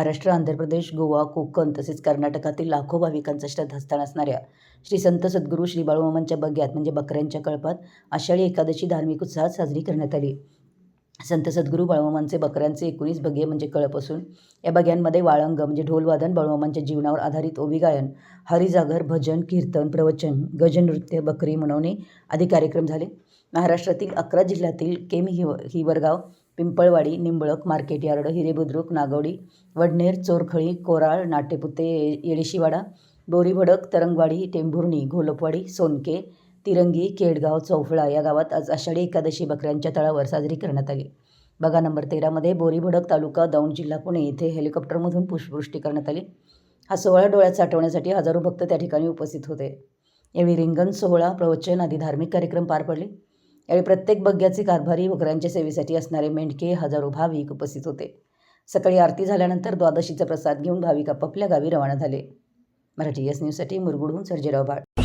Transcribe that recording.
महाराष्ट्र, आंध्र प्रदेश, गोवा, कोकण तसेच कर्नाटकातील लाखो भाविकांचं श्रद्धास्थान असणाऱ्या श्री संत सद्गुरू श्री बाळूमामांच्या बग्यात म्हणजे बकऱ्यांच्या कळपात आषाढी एकादशी धार्मिक उत्साहात साजरी करण्यात आली। संत सद्गुरू बाळूमामांचे बकऱ्यांचे 19 बगे म्हणजे कळप असून या बग्यांमध्ये वाळंग म्हणजे ढोलवादन, बाळूमामांच्या जीवनावर आधारित ओवी गायन, हरिजागर, भजन, कीर्तन, प्रवचन, गजनृत्य, बकरी मनवणे आदी कार्यक्रम झाले। महाराष्ट्रातील 11 जिल्ह्यातील केम हिवरगाव, पिंपळवाडी, निंबळक, मार्केट यार्ड, हिरेबुद्रुक, नागवडी, वडनेर, चोरखळी, कोराळ, नाटेपुते, येडेशीवाडा, बोरीभडक, तरंगवाडी, टेंभुर्णी, घोलपवाडी, सोनके, तिरंगी, केडगाव, चौफळा या गावात आज आषाढी एकादशी बकऱ्यांच्या तळावर साजरी करण्यात आली। बगा नंबर 13 बोरीभडक तालुका, दौंड जिल्हा पुणे येथे हेलिकॉप्टरमधून पुष्पवृष्टी करण्यात आली। हा सोहळा डोळ्यात साठवण्यासाठी हजारो भक्त त्या ठिकाणी उपस्थित होते। यावेळी रिंगण सोहळा, प्रवचन आदी धार्मिक कार्यक्रम पार पडले। यावेळी प्रत्येक बग्याचे कारभारी, बकऱ्यांच्या सेवेसाठी असणारे मेंढके, हजारो भाविक उपस्थित होते। सकाळी आरती झाल्यानंतर द्वादशीचा प्रसाद घेऊन भाविक आपापल्या गावी रवाना झाले। मराठी एस न्यूजसाठी मुरगुडहून सर्जेराव भाट।